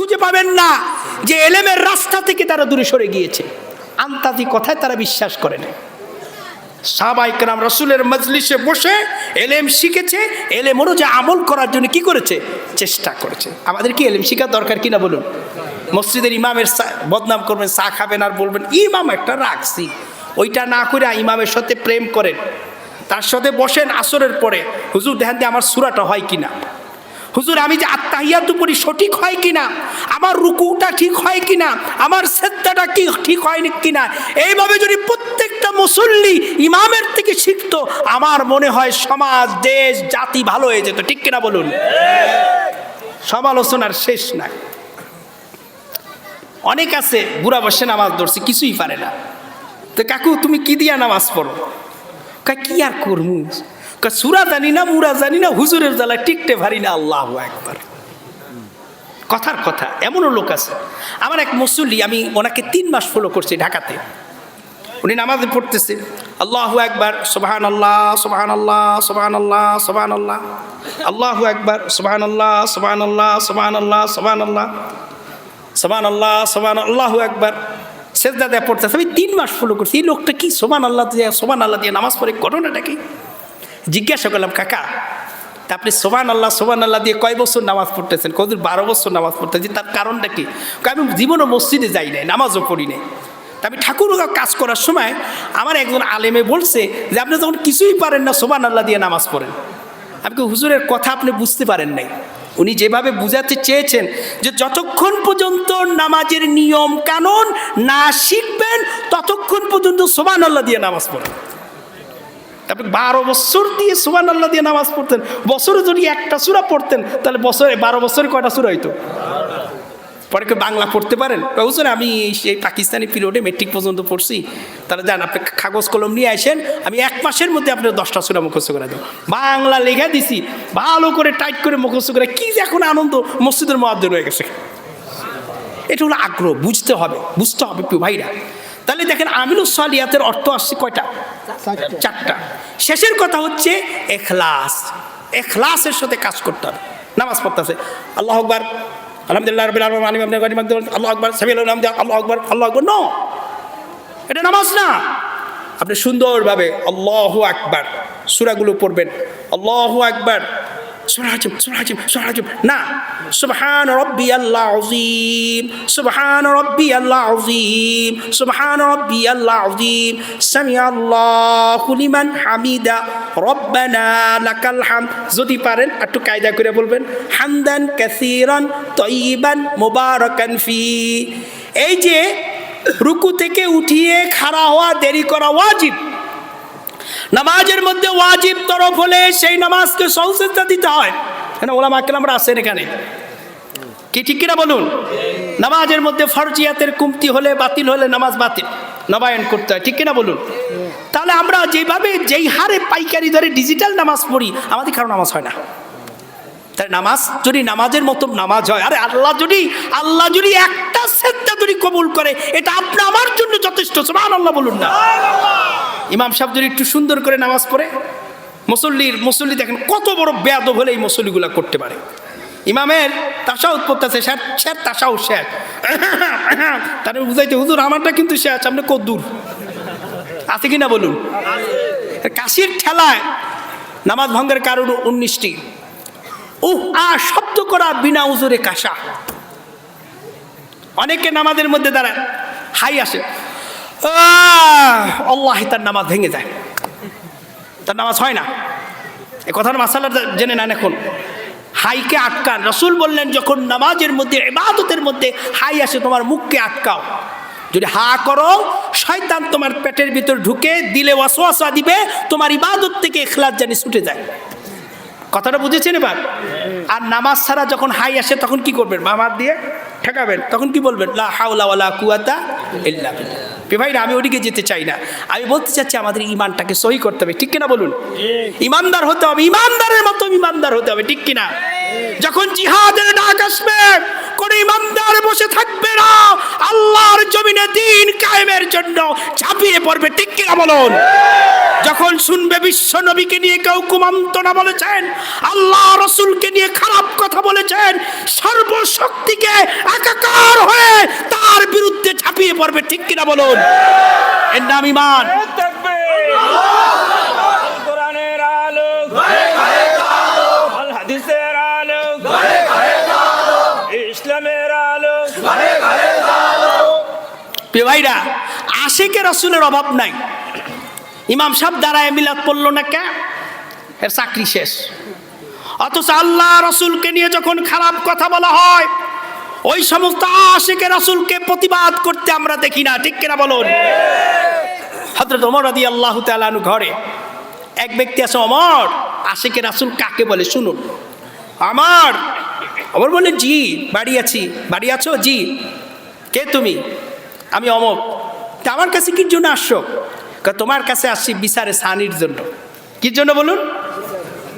খুঁজে পাবেন না যে এলেমের রাস্তা থেকে তারা দূরে সরে গিয়েছে। আন্তাজি কথায় তারা বিশ্বাস করে না। সাহাবায়ে কেরাম রাসূলের মজলিসে বসে এলেম শিখেছে, এলেম অনুযায়ী আমল করার জন্য কি করেছে? চেষ্টা করেছে। আমাদের কি এলেম শিখার দরকার কিনা বলুন? মসজিদের ইমামের বদনাম করবেন, চা খাবেন আর বলবেন ইমাম একটা রাখছি, ওইটা না করে ইমামের সাথে প্রেম করেন, তার সাথে বসেন আসরের পরে, হুজুর দেখেন যে আমার সূরাটা হয় কিনা, হুজুর আমি যে আত্তাহিয়াতু পড়ি সঠিক হয় কিনা, আমার রুকুটা ঠিক হয় কিনা, আমার সেজদাটা কি ঠিক হয় কিনা। এইভাবে যদি প্রত্যেকটা মুসল্লি ইমামের থেকে শিখতো, আমার মনে হয় সমাজ, দেশ, জাতি ভালো হয়ে যেত। ঠিক কিনা বলুন? সমালোচনার শেষ নাই। অনেক আছে বুড়া বসে নামাজ ধরছে, কিছুই পারে না। তো কাকু তুমি কি দিয়া নামাজ পড়ো? কি আর করবো, সূরা জানি না, মুরা জানি না, হুজুরের জ্বালায় টিকতে পারি না। আল্লাহু আকবার। কথার কথা, এমনও লোক আছে। আমার এক মুসল্লি, আমি ওনাকে 3 মাস ফলো করছি ঢাকাতে। উনি নামাজে পড়তেছে, আল্লাহু আকবার, সুবহানাল্লাহ সুবহানাল্লাহ সুবহানাল্লাহ সুবহানাল্লাহ, আল্লাহু আকবার, সুবহানাল্লাহ সুবহানাল্লাহ সুবহানাল্লাহ সুবহানাল্লাহ সুবহানাল্লাহ সুবহানাল্লাহ, আল্লাহু আকবার। সেজদা দিয়ে পড়তেছে। আমি 3 মাস ফলো করছি। এই লোকটা কি সুবহানাল্লাহ দিয়ে নামাজ পড়ে, ঘটনাটা কি? জিজ্ঞাসা করলাম, কাকা তা আপনি সুবহানাল্লাহ দিয়ে কয় বছর নামাজ পড়তেছেন? কতদিন? 12 বছর নামাজ পড়তেছি। তার কারণটা কি? আমি জীবনও মসজিদে যাই নাই, নামাজও পড়ি নাই। তা আমি ঠাকুর কাজ করার সময় আমার একজন আলেমে বলছে যে আপনি যখন কিছুই পারেন না সুবহানাল্লাহ দিয়ে নামাজ পড়েন। আমি কি হুজুরের কথা আপনি বুঝতে পারেন নাই? উনি যেভাবে বুঝাতে চেয়েছেন যে যতক্ষণ পর্যন্ত নামাজের নিয়ম কানুন না শিখবেন ততক্ষণ পর্যন্ত সুবহানাল্লাহ দিয়ে নামাজ পড়েন। আপনি 12 বছর দিয়ে সুবহানাল্লাহ দিয়ে নামাজ পড়তেন, বছরে যদি একটা সূরা পড়তেন তাহলে বছরে 12 বছরে কয়টা সূরা হইতো? পরে কি বাংলা পড়তে পারেন? হুজুর আমি সেই পাকিস্তানি পিরিয়ডে মেট্রিক পর্যন্ত পড়ছি। তাহলে যান আপনি কাগজ কলম নিয়ে আসেন, আমি 1 মাসের মধ্যে আপনার 10টা সূরা মুখস্থ করে দেবো। বাংলা লেখা দিছি, ভালো করে টাইট করে মুখস্থ করে। কি যে এখন আনন্দ, মসজিদের মুয়াজ্জিন হয়ে গেছে। এটা হলো আগ্রহ, বুঝতে হবে প্রিয় ভাইরা। তাহলে দেখেন আমিলুস সালিহাতের অর্থ আসছে কয়টা? 4টা। শেষের কথা হচ্ছে ইখলাস। ইখলাসের সাথে কাজ করতে হবে। নামাজ পড়তেছে, আল্লাহু আকবার, আলহামদুলিল্লাহ রাব্বিল আলামিন, আল্লাহু আকবার, আল্লাহু আকবার, আল্লাহু আকবার। নো, এটা নামাজ না। আপনি সুন্দরভাবে আল্লাহু আকবার সূরাগুলো পড়বেন। আল্লাহু আকবার, সূরা হাজম না, সুবহান রাব্বিয়াল আযীম, সুবহান রাব্বিয়াল আযীম, সুবহান রাব্বিয়াল আযীম, সামিআল্লাহু লিমান হামিদা, রব্বানা লাকাল হামদ। যদি পারেন একটু কায়দা করে বলবেন, হামদান কাসীরান তাইয়িবান মুবারাকান ফি। এই যে রুকু থেকে উঠিয়ে খাড়া হওয়া দেরি করা ওয়াজিব। নামাজের মধ্যে ওয়াজিব তরফ হলে সেই নামাজকে সওজদা দিতে হয়। কেন ওলামা কেরামরা আছেন এখানে, কি ঠিক কিনা বলুন? নামাজের মধ্যে ফরজিয়াতের কমতি হলে, বাতিল হলে নামাজ বাতিল, নবায়ন করতে হয়। ঠিক কিনা বলুন? তাহলে আমরা যেভাবে যেই হারে পাইকারি ধরে ডিজিটাল নামাজ পড়ি, আমাদের কারো নামাজ হয় না। তাই নামাজ যদি নামাজের মতো নামাজ হয়, আরে আল্লাহ যদি একটা সেজদা যদি কবুল করে, এটা আপনি আমার জন্য যথেষ্ট। সুবহানাল্লাহ বলুন না। ইমাম সাহেব যদি একটু সুন্দর করে নামাজ পড়ে, মুসল্লি দেখেন কত বড় বেয়াদব হলে এই মুসল্লিগুলা করতে পারে। ইমামের তাশাহুদ পড়তেছে, শেষ তাশাহুদ শেষ, তাহলে বুঝাইতে হুজুর আমারটা কিন্তু শেষ, আপনি কত দূর আছে কিনা বলুন? কাশির ঠেলায় নামাজ ভঙ্গের কারণ 19টি। শব্দ করা বিনা উজুরে কাশা। অনেকে নামাজের মধ্যে দাঁড়ায়, হাই আসে, আল্লাহ, তার নামাজ ভেঙে যায়, তার নামাজ হয় না। এ কথার মাসালা জেনে নেন। এখন হাইকে আটকান। রাসূল বললেন যখন নামাজের মধ্যে, ইবাদতের মধ্যে হাই আসে, তোমার মুখকে আটকাও। যদি হা করো, শয়তান তোমার পেটের ভিতর ঢুকে দিলে ওয়াসওয়াসা দিবে, তোমার ইবাদত থেকে ইখলাস জানি ছুটে যায়। কথাটা বুঝেছেন এবার? আর নামাজ ছাড়া যখন হাই আসে তখন কি করবেন? মামার দিয়ে ঠেকাবেন। তখন কি বলবেন? লা হাওলা ওয়ালা কুওয়াতা ইল্লা বিল্লাহ। ভাইরা, আমি ওদিকে যেতে চাই না। আমি বলতে চাচ্ছি আমাদের ইমানটাকে সহি করতে হবে। ঠিক কিনা বলুন? ইমানদার হতে হবে, ইমানদারের মতো ইমানদার হতে হবে। ঠিক কিনা? যখন জিহাদের ডাক আসবে, কোন ইমানদার বসে থাকবে না, আল্লাহর জমিনে দ্বীন কায়েমের জন্য ঝাঁপিয়ে পড়বে। ঠিক কিনা বলুন? যখন শুনবে বিশ্ব নবীকে নিয়ে কেউ কুমন্ত্রণা বলেছেন, আল্লাহ রসুলকে নিয়ে খারাপ কথা বলেছেন, সর্বশক্তিকে একাকার হয়ে তার বিরুদ্ধে ঝাঁপিয়ে পড়বে, ঠিক কিনা বলুন? এর নাম ঈমান। কোরআনের আলো, হাদিসের আলো, ইসলামের আলো। প্রিয় ভাইরা, আশিকে রসুলের অভাব নাই। ইমাম সাহেব দাঁড়ায় মিলাদ পড়লো না কে, এর চাকরি শেষ। অথচ আল্লাহ রসুলকে নিয়ে যখন খারাপ কথা বলা হয়, ওই সমস্ত আশিকে রসুলকে প্রতিবাদ করতে আমরা দেখি না, ঠিক কিনা বলুন? হযরত ওমর রাদিয়াল্লাহু তাআলা আনহু ঘরে এক ব্যক্তি আছে, ওমর আশিকে রাসূল কাকে বলে শুনুন। ওমর বললেন, জি বাড়ি আছি। বাড়ি আছো? জি। কে তুমি? আমি অমক। তা আমার কাছে কি জন্য আসছো? তোমার কাছে আসছি বিচারে সানির জন্য। কি জন্য বলুন?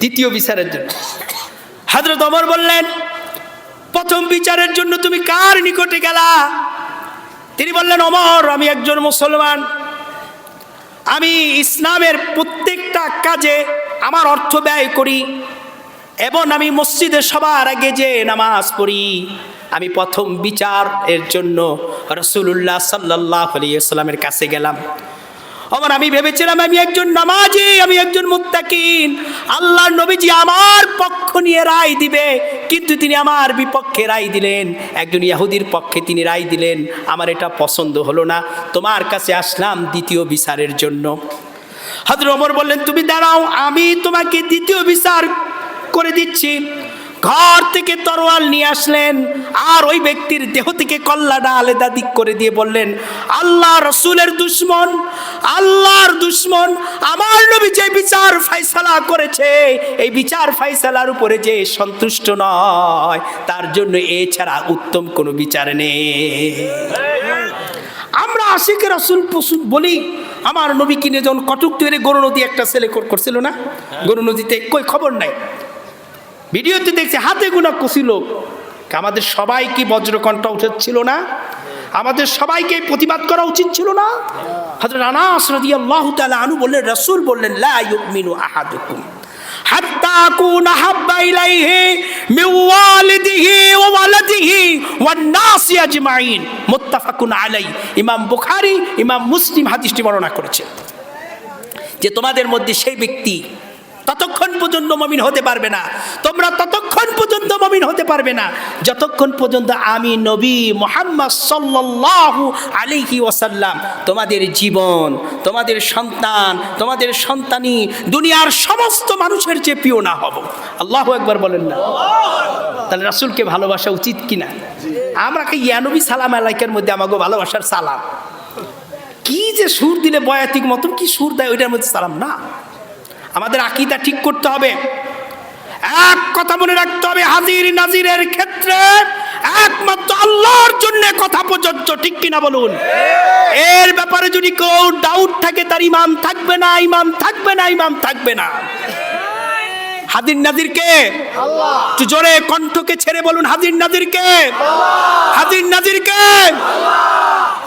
দ্বিতীয় বিচারের জন্য। হযরত ওমর বললেন, প্রথম বিচারের জন্য তুমি কার নিকটে গেলা? তিনি বললেন, ওমর আমি একজন মুসলমান, আমি ইসলামের প্রত্যেকটা কাজে আমার অর্থ ব্যয় করি এবং আমি মসজিদে সবার আগে যে নামাজ পড়ি। আমি প্রথম বিচার এর জন্য রাসূলুল্লাহ সাল্লাল্লাহু আলাইহি ওয়াসাল্লামের কাছে গেলাম। আমার আমি ভেবেছিলাম আমি একজন নামাজি, আমি একজন মুত্তাকিন, আল্লাহর নবীজি আমার পক্ষ নিয়ে রায় দিবে, কিন্তু তিনি আমার বিপক্ষে রায় দিলেন। একজন ইহুদির পক্ষে তিনি রায় দিলেন। আমার এটা পছন্দ হলো না, তোমার কাছে আসলাম দ্বিতীয় বিচারের জন্য। হযরত ওমর বললেন, তুমি দাঁড়াও, আমি তোমাকে দ্বিতীয় বিচার করে দিচ্ছি। ঘর থেকে তরোয়াল নিয়ে আসলেন আর ওই ব্যক্তির দেহ থেকে কল্লাটা আলাদা দিক করে দিয়ে বললেন, আল্লাহ রসুলের দুশ্মন, আল্লাহর দুশ্মন আমার নবী যে বিচার ফায়সালা করেছে, এই বিচার ফায়সালার উপরে যে সন্তুষ্ট নয়, তার জন্য এছাড়া উত্তম কোনো বিচার নেই। আমরা আশিকে রাসূল বলি, আমার নবী কিনে যখন কটুক তৈরি গরু নদী একটা ছেলে করছিল না, গরু নদীতে কই খবর নাই, ভিডিওতে দেখছে হাতে গোনা কচি লোক। আমাদের সবাই কি বজ্রকণ্ঠ উচিত ছিল না? আমাদের সবাইকে প্রতিবাদ করা উচিত ছিল না? হযরত আনাস রাদিয়াল্লাহু তাআলা আনহু বললেন, রাসূল বললেন, লা ইউমিনু আহাদুকুম হাত্তা আকুনা হাব্বা ইলাইহি মিন ওয়ালিদিহি ওয়া ওয়ালাদিহি ওয়ান নাসি আজমাইন, মুত্তাফাকুন আলাইহি। ইমাম বুখারী, ইমাম মুসলিম হাদিসটি বর্ণনা করেছে যে তোমাদের মধ্যে সেই ব্যক্তি ততক্ষণ পর্যন্ত মুমিন হতে পারবে না, তোমরা ততক্ষণ পর্যন্ত মুমিন হতে পারবে না যতক্ষণ পর্যন্ত আমি নবী মুহাম্মদ সাল্লাল্লাহু আলাইহি ওয়াসাল্লাম তোমাদের জীবন, তোমাদের সন্তান, তোমাদের সন্তানি, দুনিয়ার সমস্ত মানুষের চেয়ে প্রিয় না হব। আল্লাহু আকবার বলেন না? তাহলে রাসূলকে ভালোবাসা উচিত কিনা? আমরা কি ইয়া নবী সালাম আলাইকার মধ্যে আমাকে ভালোবাসার সালাম, কি যে সুর দিলে বয়াতিক মতন কি সুর দেয়, ওইটার মধ্যে সালাম না। আমাদের আকীদা ঠিক করতে হবে। এক কথা মনে রাখতে হবে, হাজির নাজিরের ক্ষেত্রে একমাত্র আল্লাহর জন্য কথা প্রযোজ্য, ঠিক কিনা বলুন? এর ব্যাপারে যদি কেউ ডাউট থাকে তার ঈমান থাকবে না, ঈমান থাকবে না, ঈমান থাকবে না। হাজির নাজির কে? আল্লাহ। একটু জোরে কণ্ঠকে ছেড়ে বলুন, হাজির নাজির কে? আল্লাহ। হাজির নাজির কে? আল্লাহ।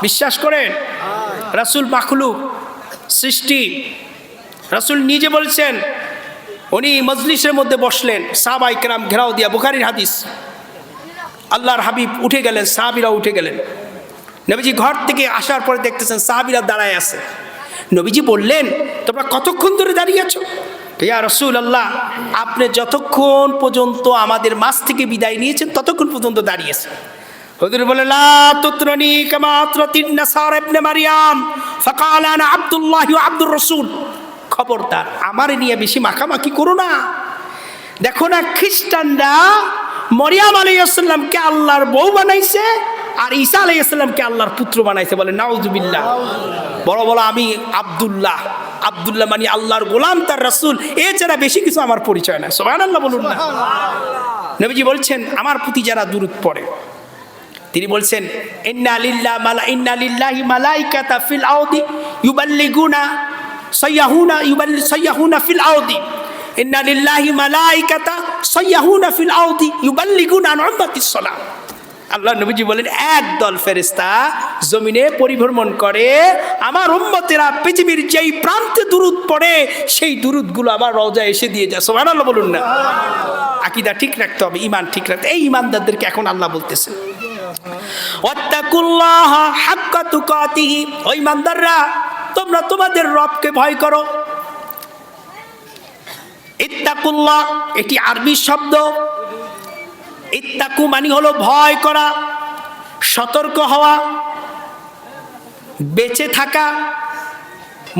বিশ্বাস করেন রাসূল মাখলুক, সৃষ্টি। রাসূল নিজে বলছেন, উনি মজলিসের মধ্যে বসলেন, সাহাবায়ে কেরাম ঘেরাও দিয়া, বুখারীর হাদিস। আল্লাহর হাবিব উঠে গেলেন, সাহাবীরা উঠে গেলেন। নবীজি ঘর থেকে আসার পরে দেখতেছেন সাহাবীরা দাঁড়ায় আছে। নবীজি বললেন, তোমরা কতক্ষণ ধরে দাঁড়িয়ে আছো? ইয়া রাসূলুল্লাহ, আপনি যতক্ষণ পর্যন্ত আমাদের মাঝ থেকে বিদায় নিয়েছেন ততক্ষণ পর্যন্ত দাঁড়িয়েছেন। হুজুর বলে, লা তুতরানি কামা আতরাতিন নাসারা ইবনে মারইয়াম ফাকালা আনা আব্দুল্লাহ ওয়া আব্দুর রাসূল। খবরদার আমারে নিয়ে বেশি মাখামাখি করো না। দেখো না, খ্রিস্টানরা মরিয়াম আলাইহিস সালামকে আল্লাহর বউ বানাইছে আর ঈসা আলাইহিস সালামকে আল্লাহর পুত্র বানাইছে। বলে নাউযুবিল্লাহ। বড় বড় আমি আব্দুল্লাহ, আব্দুল্লাহ মানে আল্লাহর গোলাম, তার রাসূল, এছাড়া বেশি কিছু আমার পরিচয় না। সুবহানাল্লাহ বলুন না? নবীজি বলছেন, আমার প্রতি যারা দুরূদ পড়ে, তিনি বলছেন, ইন্না লিল্লাহি মালাইকাতা ফিল আরদি ইউবাল্লিগুনা সাইয়াহুনা ফিল আরদি, ইন্না লিল্লাহি মালাইকাতা সাইয়াহুনা ফিল আরদি ইউবাল্লিগুনা আন উম্মাতিস সালাম। আল্লাহ নবীজি বলেন একদল ফেরেশতা জমিনে পরিভ্রমণ করে, আমার উম্মতেরা পৃথিবীর যেই প্রান্তে দুরূদ পড়ে সেই দুরূদগুলো আমার রওজায় এসে দিয়ে যায়। সুবহানাল্লাহ বলুন না। আকীদা ঠিক রাখতে হবে, ঈমান ঠিক রাখতে। এই ঈমানদারদেরকে এখন আল্লাহ বলতেছেন ওয়াত্তাকুল্লাহা হাক্কা তুকাতিহি, ওই ঈমানদাররা তোমরা তোমাদের রবকে ভয় করো। ইত্তাকুল্লাহ এটি আরবি শব্দ। ইত্তাকু মানে হলো ভয় করা, সতর্ক হওয়া, বেঁচে থাকা।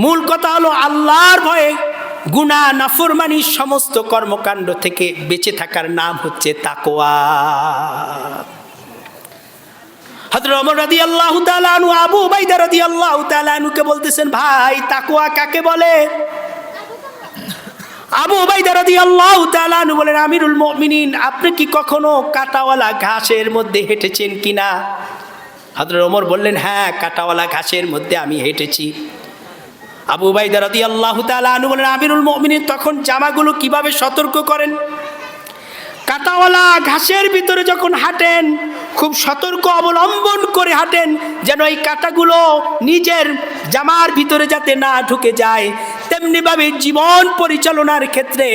মূল কথা হলো আল্লাহর ভয়ে গুনাহ নাফরমানি সমস্ত কর্মকাণ্ড থেকে বেঁচে থাকার নাম হচ্ছে তাকওয়া। হযরত ওমর রাদিয়াল্লাহু তাআলা আনহু আবু উবাইদা রাদিয়াল্লাহু তাআলা আনহুকে বলতেছেন, ভাই তাকওয়া কাকে বলে? আবু উবাইদা রাদিয়াল্লাহু তাআলা আনহু বলেন, আমিরুল মুমিনিন, আপনি কি কখনো কাঁটাওয়ালা ঘাসের মধ্যে হেঁটেছেন কিনা? হযরত ওমর বললেন, হ্যাঁ, কাঁটাওয়ালা ঘাসের মধ্যে আমি হেঁটেছি। আবু উবাইদা রাদিয়াল্লাহু তাআলা আনহু বলেন, আমিরুল মুমিনিন, তখন জামাগুলো কিভাবে সতর্ক করেন? কাঁটাওয়ালা ঘাসের ভিতরে যখন হাঁটেন খুব সতর্ক অবলম্বন করে হাঁটেন, যেন এই কাঁটাগুলো নিজের জামার ভিতরে যাতে না ঢুকে যায়। তেমনিভাবে জীবন পরিচালনার ক্ষেত্রে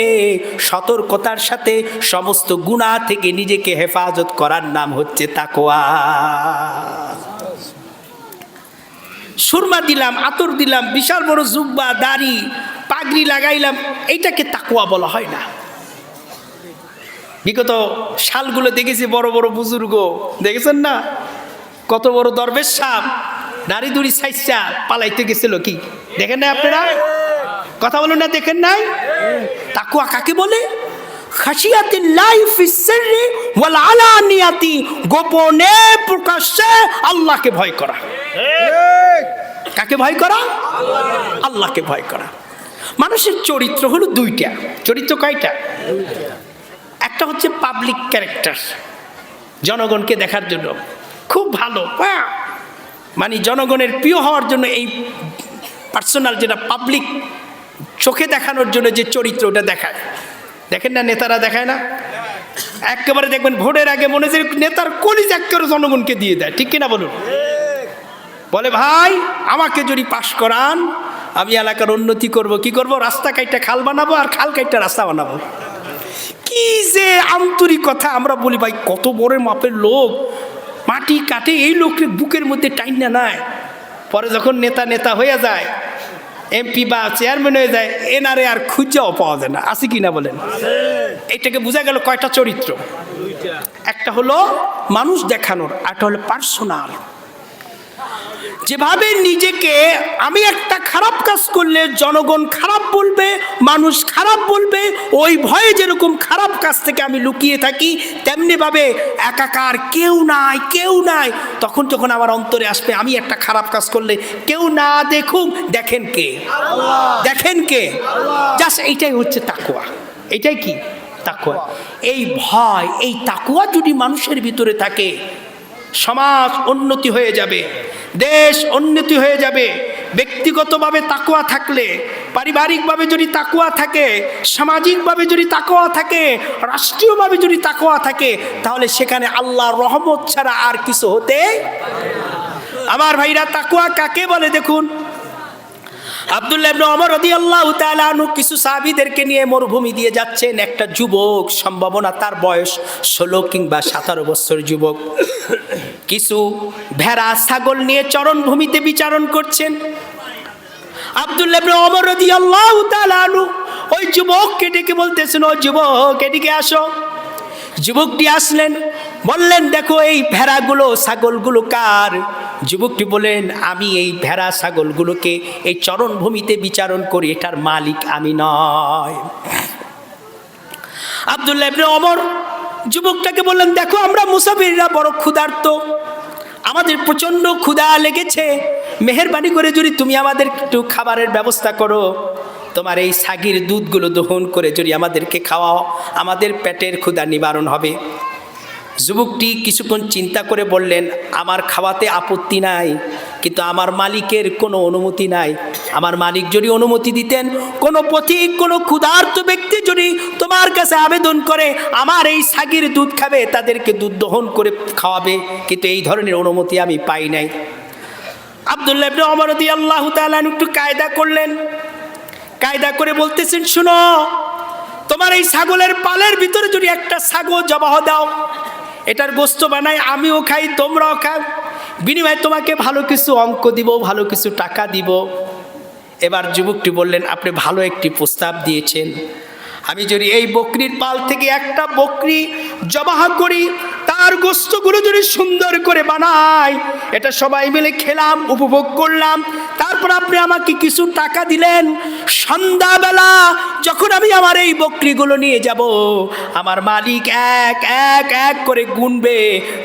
সতর্কতার সাথে সমস্ত গুনাহ থেকে নিজেকে হেফাজত করার নাম হচ্ছে তাকওয়া। সুরমা দিলাম, আতর দিলাম, বিশাল বড় জুব্বা, দাড়ি, পাগড়ি লাগাইলাম, এইটাকে তাকওয়া বলা হয় না। বিগত সালগুলো দেখেছি বড় বড় বুজুর্গ, দেখেছেন না, কত বড় দরবেশ সাহেব দাড়ি দুড়ি সাইসা পালাইতে গেছিল, কি দেখেন নাই আপনারা? কথা বলুন না, দেখেন নাই? তাকওয়া কাকে বলে? খাশিয়াতুল্লাহি ফিস সিররি ওয়াল আলানিয়াতি, গোপনে প্রকাশ্যে আল্লাহকে ভয় করা। কাকে ভয় করা? আল্লাহকে ভয় করা। মানুষের চরিত্র হলো দুইটা। চরিত্র কয়টা? একটা হচ্ছে পাবলিক ক্যারেক্টার, জনগণকে দেখার জন্য খুব ভালো, মানে জনগণের প্রিয় হওয়ার জন্য এই পার্সোনাল, যেটা পাবলিক চোখে দেখানোর জন্য যে চরিত্র, ওটা দেখায়। দেখেন না, নেতারা দেখায় না? একেবারে দেখবেন ভোটের আগে মনে হয় নেতার কলিজ একেবারে জনগণকে দিয়ে দেয়, ঠিক কিনা বলুন? বলে, ভাই আমাকে যদি পাশ করান আমি এলাকার উন্নতি করব। কি করব? রাস্তা কাইটা খাল বানাবো, আর খাল কাইটা রাস্তা বানাবো। কি যে আন্তরিকতা! আমরা বলি, ভাই কত বড় মাপের লোক, মাটি কাটে, এই লোককে বুকের মধ্যে টাইন না নেয়। পরে যখন নেতা হয়ে যায়, এমপি বা চেয়ারম্যান হয়ে যায়, এনারে আর খুঁজাও পাওয়া যায় না। আছে কি না বলেন? এটাকে বোঝা গেল কয়টা চরিত্র? একটা হলো মানুষ দেখানোর, একটা হলো পার্সোনাল। যেভাবে নিজেকে আমি একটা খারাপ কাজ করলে জনগণ খারাপ বলবে, মানুষ খারাপ বলবে, ওই ভয়ে যেরকম খারাপ কাজ থেকে আমি লুকিয়ে থাকি, তেমনিভাবে একাকার কেউ নাই, তখন যখন আমার অন্তরে আসবে আমি একটা খারাপ কাজ করলে কেউ না দেখুক, দেখেন কে? দেখেন কে? জাস্ট এইটাই হচ্ছে তাকওয়া। এইটাই কি? তাকওয়া। এই ভয়, এই তাকওয়া যদি মানুষের ভিতরে থাকে, সমাজ উন্নতি হয়ে যাবে, দেশ উন্নতি হয়ে যাবে। ব্যক্তিগতভাবে তাকওয়া থাকলে, পারিবারিকভাবে যদি তাকওয়া থাকে, সামাজিকভাবে যদি তাকওয়া থাকে, রাষ্ট্রীয়ভাবে যদি তাকওয়া থাকে, তাহলে সেখানে আল্লাহর রহমত ছাড়া আর কিছু হতে। আমার ভাইরা, তাকওয়া কাকে বলে দেখুন। আব্দুল্লাহ ইবনে ওমর রাদিয়াল্লাহু তাআলা আনহু কিছু সাহাবীদেরকে নিয়ে মরুভূমি দিয়ে যাচ্ছেন। একটা যুবক, সম্ভাবনা তার বয়স 16 কিংবা 17 বছর যুবক, কিছু ভেড়া ছাগল নিয়ে চরণভূমিতে বিচারণ করছেন। আব্দুল্লাহ ইবনে ওমর রাদিয়াল্লাহু তাআলা আনহু ওই যুবককে ডেকে বলতেছেন, ও যুবক, এদিকে আসো। যুবকটি আসলেন, বললেন, দেখো এই ভেড়াগুলো ছাগলগুলো কার? যুবকটি বলেন, আমি এই ভেড়া ছাগলগুলোকে এই চরণভূমিতে বিচারণ করি, এটার মালিক আমি নয়। আব্দুল্লাহ ইবনে ওমর যুবকটাকে বললেন, দেখো আমরা মুসাফিররা বড় ক্ষুধার্ত, আমাদের প্রচন্ড ক্ষুধা লেগেছে, মেহেরবানি করে যদি তুমি আমাদের একটু খাবারের ব্যবস্থা করো, তোমার এই ছাগির দুধগুলো দহন করে যদি আমাদেরকে খাওয়াও, আমাদের পেটের ক্ষুধা নিবারণ হবে। যুবকটি কিছুক্ষণ চিন্তা করে বললেন, আমার খাওয়াতে আপত্তি নাই, কিন্তু আমার মালিকের কোনো অনুমতি নাই। আমার মালিক যদি অনুমতি দিতেন, কোনো পথিক, কোনো ক্ষুধার্ত ব্যক্তি যদি তোমার কাছে আবেদন করে আমার এই ছাগির দুধ খাবে, তাদেরকে দুধ দহন করে খাওয়াবে, কিন্তু এই ধরনের অনুমতি আমি পাই নাই। আব্দুল্লাহ ইবনে ওমর রাদিয়াল্লাহু তাআলা একটু কায়দা করলেন, কায়দা করে বলতেছেন, শুনো, তোমার এই ছাগলের পালের ভিতরে যদি একটা ছাগল জবাহ দাও, এটার গোস্ত বানাই, আমিও খাই, তোমরাও খাও, বিনিময়ে তোমাকে ভালো কিছু অঙ্ক দিব, ভালো কিছু টাকা দিব। এবার যুবকটি বললেন, আপনি ভালো একটি প্রস্তাব দিয়েছেন। আমি যদি এই বকরির পাল থেকে একটা বকরি জবাহ করি, তার গোস্তগুলো যদি সুন্দর করে বানাই, এটা সবাই মিলে খেলাম, উপভোগ করলাম, তারপর আপনি আমাকে কিছু টাকা দিলেন। সন্ধ্যাবেলা যখন আমি আমার এই বকরিগুলো নিয়ে যাব, আমার মালিক এক এক এক করে গুনবে,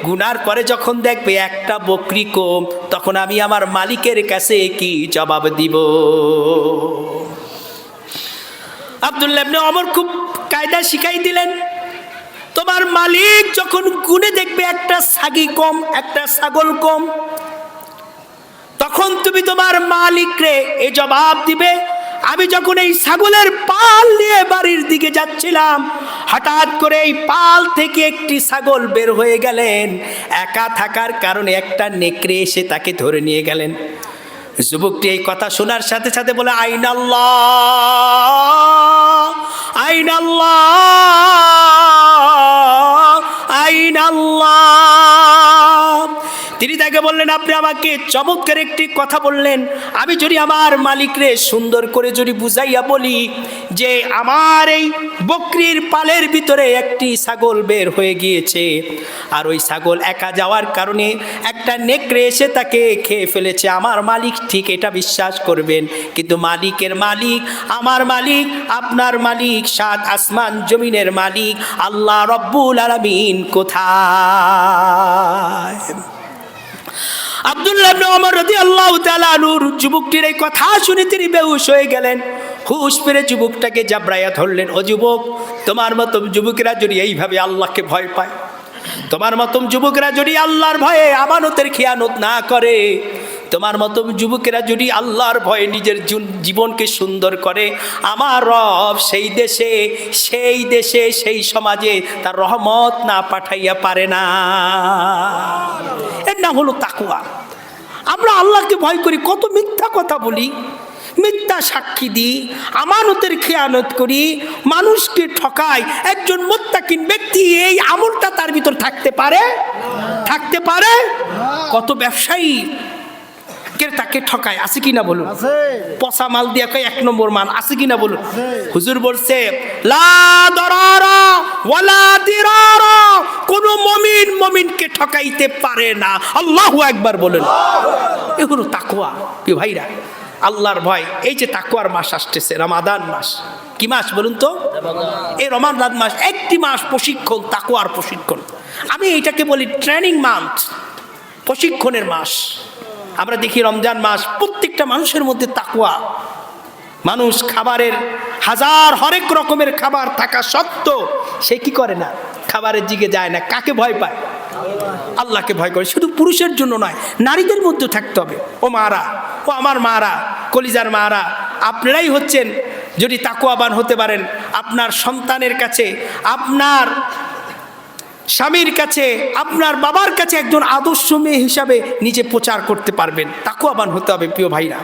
গুনার পরে যখন দেখবে একটা বকরি কম, তখন আমি আমার মালিকের কাছে কি জবাব দিব? আব্দুল্লাহ ইবনে ওমর খুব কায়দা শিখাই দিলেন, তোমার মালিক যখন গুনে দেখবে একটা ছাগি কম, একটা ছাগল কম, তখন তুমি তোমার মালিকরে এই জবাব দিবে, আমি যখন এই ছাগলের পাল নিয়ে বাড়ির দিকে যাচ্ছিলাম, হঠাৎ করে এই পাল থেকে একটি ছাগল বের হয়ে গেলেন, একা থাকার কারণে একটা নেকড়ে এসে তাকে ধরে নিয়ে গেলেন। যুবকটি এই কথা শোনার সাথে সাথে বলে, আইনাল্লাহ, আইনাল্লাহ, আইনাল্লাহ। তিনি তাকে বললেন, আপনি আমাকে চমৎকার একটি কথা বললেন, আমি যদি আমার মালিকরে সুন্দর করে যদি বুঝাইয়া বলি যে আমার এই বকরির পালের ভিতরে একটি ছাগল বের হয়ে গিয়েছে, আর ওই ছাগল একা যাওয়ার কারণে একটা নেকড়ে এসে তাকে খেয়ে ফেলেছে, আমার মালিক ঠিক এটা বিশ্বাস করবেন। কিন্তু মালিকের মালিক, আমার মালিক, আপনার মালিক, সাত আসমান জমিনের মালিক আল্লাহ রব্বুল আলামিন কোথায়? আব্দুল্লাহ ইবনে ওমর রাদিয়াল্লাহু তাআলা আনহু যুবকটির এই কথা শুনে তিনি বেহুশ হয়ে গেলেন। হুশ ফিরে যুবকটাকে জাবরাইয়া ধরলেন, ও যুবক, তোমার মতো যুবকেরা যদি এইভাবে আল্লাহকে ভয় পায়, তোমার মতো যুবকেরা যদি আল্লাহর ভয়ে আমানতের খেয়ানত না করে, তোমার মতো যুবকেরা যদি আল্লাহর ভয়ে নিজের জীবনকে সুন্দর করে, আমার রব সেই দেশে, সেই সমাজে তার রহমত না পাঠাইয়া পারে না। এর নাম হলো তাকওয়া। আমরা আল্লাহকে ভয় করি, কত মিথ্যা কথা বলি, মিথ্যা সাক্ষী দিই, আমানতের খেয়ানত করি, মানুষকে ঠকাই। একজন মুত্তাকিন ব্যক্তি এই আমলটা তার ভিতর থাকতে পারে? থাকতে পারে? কত ব্যবসায়ী তাকে ঠকায়, আছে কিনা বলুন? পচা মাল দিয়ে কয় এক নম্বর মাল, আছে কিনা বলুন? হুজুর বলছে, লা দরারা ওয়ালা দিরারা, কোন মুমিন মুমিনকে ঠকাইতে পারে না। আল্লাহু আকবার বলেন। এগুলো তাকওয়া। প্রিয় ভাইরা, আল্লাহর ভয়। এই যে তাকওয়ার মাস আসতেছে, রমাদান মাস, কি মাস বলুন তো? এই রমাদান মাস একটি মাস প্রশিক্ষণ, তাকওয়ার প্রশিক্ষণ। আমি এটাকে বলি ট্রেনিং মান্থ, প্রশিক্ষণের মাস। আমরা দেখি রমজান মাস, প্রত্যেকটা মানুষের মধ্যে তাকওয়া। মানুষ খাবারের হরেক রকমের খাবার থাকা সত্ত্বেও সে কি করে না? খাবারের দিকে যায় না। কাকে ভয় পায়? আল্লাহকে ভয় করে। শুধু পুরুষের জন্য নয়, নারীদের মধ্যে থাকতে হবে। ও মারা, ও আমার মারা, কলিজার মারা, আপনারাই হচ্ছেন, যদি তাকওয়াবান হতে পারেন, আপনার সন্তানের কাছে, আপনার স্বামীর কাছে, আপনার বাবার কাছে একজন আদর্শ মেয়ে হিসাবে নিজে প্রচার করতে পারবেন। তাকওয়াবান হতে হবে প্রিয় ভাইরা।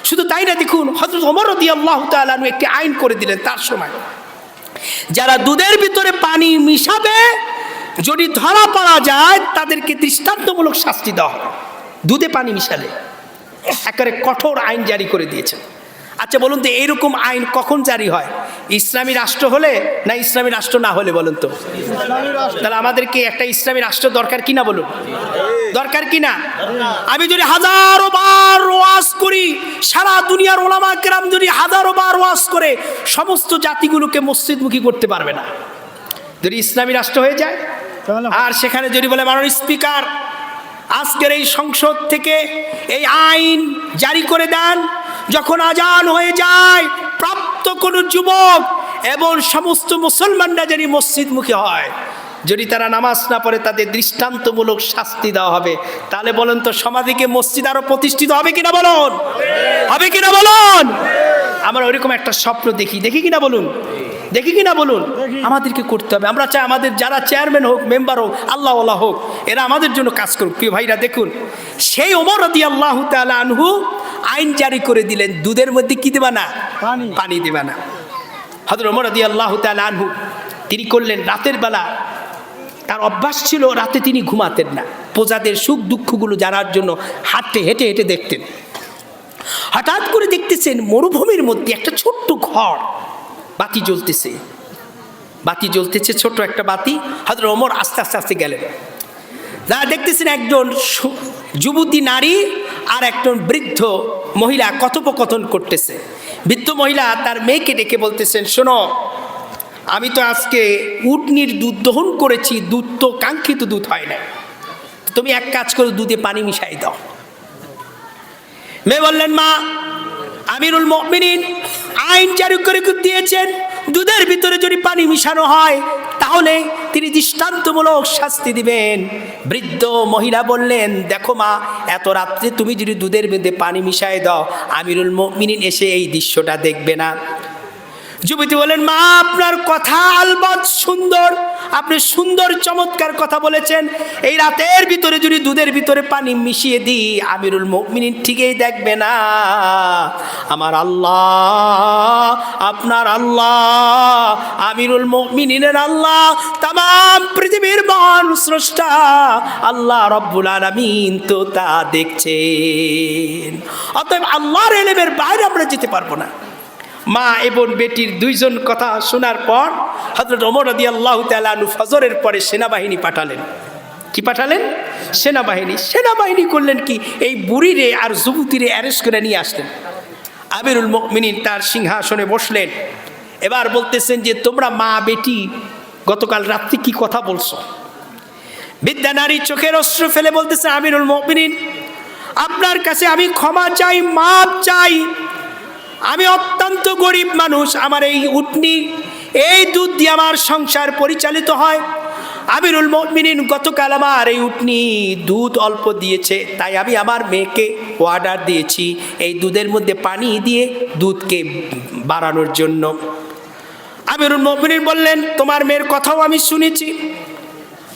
শুধু তাই না, দেখুন হযরত ওমর রাদিয়াল্লাহু তাআলা আনহু একটি আইন করে দিলেন তার সময়, যারা দুধের ভিতরে পানি মিশাবে যদি ধরা পড়া যায়, তাদেরকে দৃষ্টান্তমূলক শাস্তি দেওয়া হবে। দুধে পানি মিশালে একেবারে কঠোর আইন জারি করে দিয়েছেন। আচ্ছা বলুন তো, এইরকম আইন কখন জারি হয়? ইসলামী রাষ্ট্র হলে না ইসলামী রাষ্ট্র না হলে? বলুন তো। তাহলে আমাদেরকে একটা ইসলামী রাষ্ট্র দরকার কিনা বলুন? দরকার কিনা? আমি যদি হাজারো বার ওয়াজ করি, সারা দুনিয়ার ওলামা কেরাম যদি হাজারো বার ওয়াজ করে, সমস্ত জাতিগুলোকে মসজিদমুখী করতে পারবে না। যদি ইসলামী রাষ্ট্র হয়ে যায়, আর সেখানে যদি বলে মাননীয় স্পিকার আজকের এই সংসদ থেকে এই আইন জারি করে দেন, যখন আজান হয়ে যায় প্রাপ্ত কোনো যুবক এবং সমস্ত মুসলমানরা যেন মসজিদমুখী হয়, যদি তারা নামাজ না পড়ে তাদের দৃষ্টান্তমূলক শাস্তি দেওয়া হবে। তাহলে বলেন তো সমাজে কি মসজিদ আরো প্রতিষ্ঠিত হবে কিনা বলুন? হবে কিনা বলুন? আমরা ওইরকম একটা স্বপ্ন দেখি কিনা বলুন? দেখি কিনা বলুন? আমাদেরকে করতে হবে। আমরা চাই আমাদের যারা চেয়ারম্যান হোক, মেম্বার হোক, আল্লাহওয়ালা হোক, এরা আমাদের জন্য কাজ করুক। প্রিয় ভাইরা দেখুন, সেই ওমর রাদিয়াল্লাহু তাআলা আনহু আইন জারি করে দিলেন, দুধের মধ্যে কি দেবা না? পানি দেবা না। হযরত ওমর রাদিয়াল্লাহু তাআলা আনহু তিনি করলেন, রাতের বেলা তার অভ্যাস ছিল রাতে তিনি ঘুমাতেন না, প্রজাদের সুখ দুঃখগুলো জানার জন্য হেঁটে হেঁটে দেখতেন। হঠাৎ করে দেখতেছেন মরুভূমির মধ্যে একটা ছোট্ট ঘর, বাতি জ্বলতেছে, ছোট্ট একটা বাতি। হযরত ওমর আস্তে আস্তে গেলেন, যা দেখতেছেন একজন যুবতী নারী আর একজন বৃদ্ধ মহিলা কথোপকথন করতেছে। বৃদ্ধ মহিলা তার মেয়েকে ডেকে বলতেছেন, শোনো, আমি তো আজকে উটনির দুধ দহন করেছি, দুধ তো কাঙ্ক্ষিত দুধ হয় না, তুমি এক কাজ করো, দুধে পানি মিশাই দাও। মেয়ে বললেন, মা, আমিরুল মুমিনিন আইন জারি করে দিয়েছেন, দুধের ভিতরে যদি পানি মিশানো হয় তাহলে তিনি দৃষ্টান্তমূলক শাস্তি দিবেন। বৃদ্ধ মহিলা বললেন, দেখো মা, এত রাত্রে তুমি যদি দুধের মধ্যে পানি মিশাই দাও, আমিরুল মুমিনিন এসে এই দৃশ্যটা দেখবে না। যুবতী বলেন, মা, আপনার কথা আলবৎ সুন্দর, আপনি সুন্দর চমৎকার কথা বলেছেন। এই রাতের ভিতরে যদি দুধের ভিতরে পানি মিশিয়ে দিই, আমিরুল মুমিনিন ঠিকই দেখবে না। আমার আল্লাহ, আপনার আল্লাহ, আমিরুল মুমিনিনের আল্লাহ, তামাম পৃথিবীর মহান স্রষ্টা আল্লাহ রব্বুল আলামিন তো তা দেখছেন। অতএব আল্লাহর ইলমের বাইরে আমরা যেতে পারবো না। মা এবং বেটির দুইজন কথা শোনার পর হযরত ওমর রাদিয়াল্লাহু তাআলা আনহু ফজরের পরে সেনাবাহিনী পাঠালেন। কি পাঠালেন? সেনাবাহিনী করলেন কি, এই বুড়িরে আর যুবতীরে অ্যারেস্ট করে নিয়ে আসলেন। আমিরুল মুমিনিন তার সিংহাসনে বসলেন। এবার বলতেছেন যে, তোমরা মা বেটি গতকাল রাত্রি কি কথা বলছো? বিদ্যা নারী চোখের অশ্রু ফেলে বলতেছে, আমিরুল মুমিনিন, আপনার কাছে আমি ক্ষমা চাই, মাপ চাই। আমি অত্যন্ত গরিব মানুষ, আমার এই উটনি, এই দুধ দিয়ে আমার সংসার পরিচালিত হয়। আমিরুল মুমিনিন, গতকাল আমার এই উটনি দুধ অল্প দিয়েছে, তাই আমি আমার মেয়েকে অর্ডার দিয়েছি এই দুধের মধ্যে পানি দিয়ে দুধকে বাড়ানোর জন্য। আমিরুল মুমিনিন বললেন, তোমার মেয়ের কথাও আমি শুনেছি,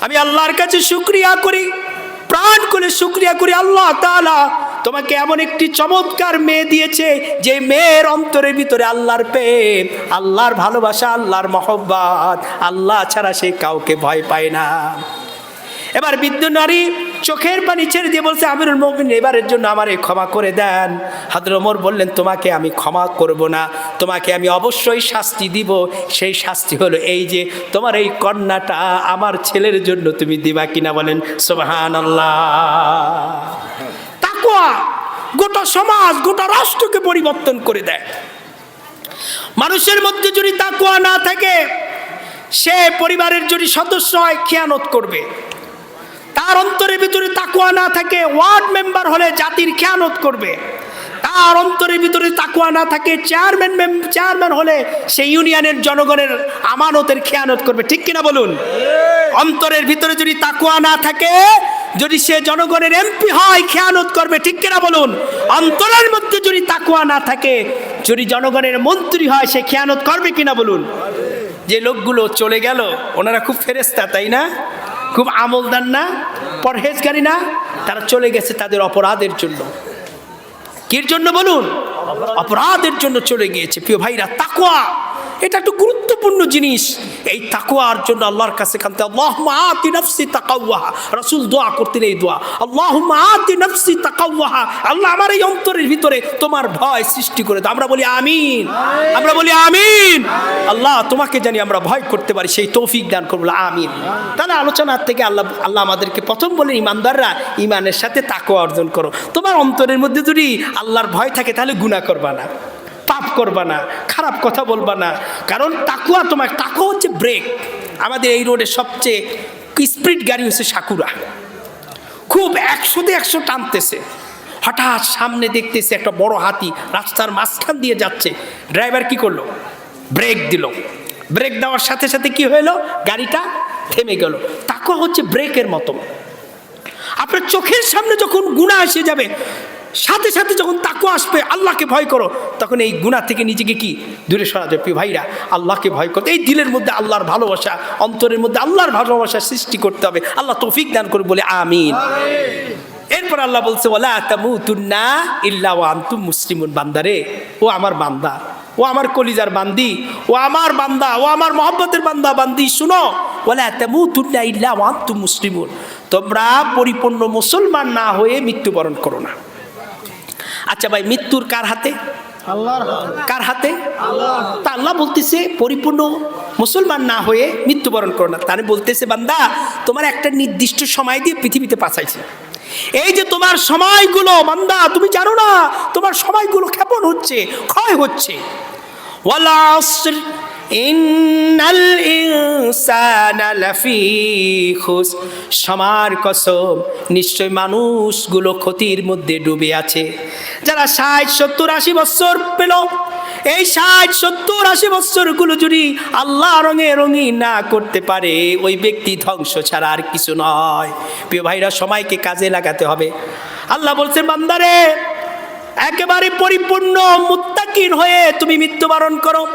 আমি আল্লাহর কাছে শুকরিয়া করি, প্রাণ করে শুকরিয়া করি, আল্লাহ তাআলা তোমাকে এমন একটি চমৎকার মেয়ে দিয়েছে যে মেয়ের অন্তরের ভিতরে আল্লাহর প্রেম, আল্লাহর ভালোবাসা, আল্লাহর মহব্বত, আল্লাহ ছাড়া সে কাউকে ভয় পায় না। এবার বৃদ্ধ নারী চোখের পানি ছেড়ে দিয়ে বলছে, আমিরুল মুমিনিন, এবারের জন্য আমারে ক্ষমা করে দেন। হযরত ওমর বললেন, তোমাকে আমি ক্ষমা করব না, তোমাকে আমি অবশ্যই শাস্তি দিব। সেই শাস্তি হলো এই যে তোমার এই কন্যাটা আমার ছেলের জন্য তুমি দিবা কিনা, বলেন সুবহানাল্লাহ। তাকওয়া গোটা সমাজ, গোটা রাষ্ট্রকে পরিবর্তন করে দেয়। মানুষের মধ্যে যদি তাকওয়া না থাকে, সে পরিবারের যদি সদস্য হয় খেয়ানত করবে। তার অন্তরের ভিতরে তাকওয়া না থাকে, ওয়ার্ড মেম্বার হলে জাতির খেয়ানত করবে। তার অন্তরের ভিতরে তাকওয়া না থাকে, চেয়ারম্যান হলে সেই ইউনিয়নের জনগণের আমানতের খেয়ানত করবে। ঠিক কিনা বলুন? অন্তরের ভিতরে যদি তাকওয়া না থাকে, যদি সে জনগণের এমপি হয়, খেয়ানত করবে। ঠিক কিনা বলুন? অন্তরের মধ্যে যদি তাকওয়া না থাকে, যদি জনগণের মন্ত্রী হয়, সে খেয়ানত করবে কিনা বলুন? যে লোকগুলো চলে গেল, ওনারা খুব ফেরেশতা, তাই না? খুব আমলদার না, পরহেজগারী না, তারা চলে গেছে তাদের অপরাধের জন্য। কির জন্য বলুন? অপরাধের জন্য চলে গিয়েছে। প্রিয় ভাইরা, তাকওয়া এটা একটু গুরুত্বপূর্ণ জিনিস। এই তাকওয়ার জন্য আল্লাহর কাছে কাঁদতে, আল্লাহুম্মা আতি নাফসি তাকাওয়াহা। রাসূল দোয়া করতেন এই দোয়া, আল্লাহুম্মা আতি নাফসি তাকাওয়াহা। আল্লাহ, আমার এই অন্তরের ভিতরে তোমার ভয় সৃষ্টি করে দাও। আমরা বলি আমিন, আমরা বলি আমিন। আল্লাহ, তোমাকে জানি আমরা ভয় করতে পারি, সেই তৌফিক দান করবো, আমিন। তাহলে আলোচনার থেকে আল্লাহ আমাদেরকে প্রথম বলেন, ইমানদাররা ইমানের সাথে তাকওয়া অর্জন করো। তোমার অন্তরের মধ্যে যদি আল্লাহর ভয় থাকে, তাহলে গুনাহ করবা না, পাপ করবা না, খারাপ কথা বলবা না। কারণ তাকওয়া তাকওয়া হচ্ছে ব্রেক। আমাদের এই রোডে সবচেয়ে স্পিড গাড়ি হচ্ছে সাকুরা, খুব 100-তে 100 টানতেছে। হঠাৎ সামনে দেখতেছে একটা বড় হাতি রাস্তার মাঝখান দিয়ে যাচ্ছে। ড্রাইভার কি করলো? ব্রেক দিল। ব্রেক দেওয়ার সাথে সাথে কি হলো? গাড়িটা থেমে গেল। তাকওয়া হচ্ছে ব্রেকের মতো। আপনার চোখের সামনে যখন গুনাহ এসে যাবে, সাথে সাথে যখন তাকওয়া আসবে, আল্লাহকে ভয় করো, তখন এই গুনাহ থেকে নিজেকে কি দূরে সরা যাবে। প্রিয় ভাইরা, আল্লাহকে ভয় করতে, এই দিলের মধ্যে আল্লাহর ভালোবাসা, অন্তরের মধ্যে আল্লাহর ভালোবাসা সৃষ্টি করতে হবে। আল্লাহ তৌফিক দান করে বলে আমিন। এরপর আল্লাহ বলছে, ওয়ালা তামুতুন্না ইল্লা ওয়া আনতুম মুসলিমুন। বান্দারে, ও আমার বান্দা, ও আমার কলিজার বান্দি, ও আমার বান্দা, ও আমার মহব্বতের বান্দা বান্দি, শুনো, ওয়ালা তামুতুন্না ইল্লা ওয়া আনতুম মুসলিমুন। তোমরা পরিপূর্ণ মুসলমান না হয়ে মৃত্যুবরণ করো না। আচ্ছা ভাই, মৃত্যুর কার হাতে? আল্লাহর কার হাতে? তা আল্লাহ বলতেছে পরিপূর্ণ মুসলমান না হয়ে মৃত্যুবরণ করো না। তাহলে বলতেছে, বান্দা, তোমার একটা নির্দিষ্ট সময় দিয়ে পৃথিবীতে পাঠাইছে। এই যে তোমার সময়গুলো, বান্দা, তুমি জানো না তোমার সময়গুলো ক্ষেপণ হচ্ছে, ক্ষয় হচ্ছে। ওয়াল আসর ইন্নাল ইনসানা লাফি খুসর। সময়ের কসম, নিশ্চয় মানুষগুলো ক্ষতির মধ্যে ডুবে আছে। যারা 60, 70, 80 বছর পেল, এই 60, 70, 80 বছরগুলো যদি আল্লাহ রঙে রঙিন না করতে পারে, ওই ব্যক্তি ধ্বংস ছাড়া আর কিছু নয়। প্রিয় ভাইরা, সময়কে কাজে লাগাতে হবে। আল্লাহ বলছেন, বান্দারে, একেবারে পরিপূর্ণ মুত্তাকিন হয়ে তুমি মৃত্যুবরণ করো।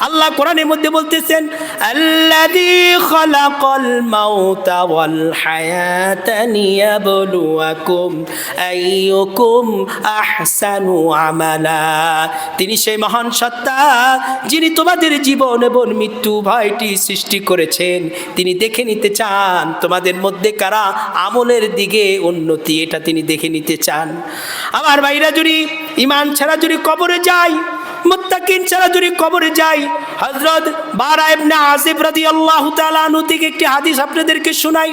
আল্লাহ কোরআনের মধ্যে বলতেছেন, আল্লাযী খালাকাল মাউতা ওয়াল হায়াতা লিয়াবলুয়াকুম আইয়ুকুম আহসানু আমালা। তিনি সেই মহান সত্তা যিনি তোমাদের জীবন এবং মৃত্যু উভয়টি সৃষ্টি করেছেন। তিনি দেখে নিতে চান তোমাদের মধ্যে কারা আমলের দিকে উন্নতি, এটা তিনি দেখে নিতে চান। আমার ভাইরা, যদি ঈমান ছাড়া যদি কবরে যায়, মুত্তাকিন ছাড়া যদি কবরে যায়, হযরত বারা ইবনে আযিব রাদিয়াল্লাহু তাআলা আনহু থেকে একটি হাদিস আপনাদেরকে শোনাই।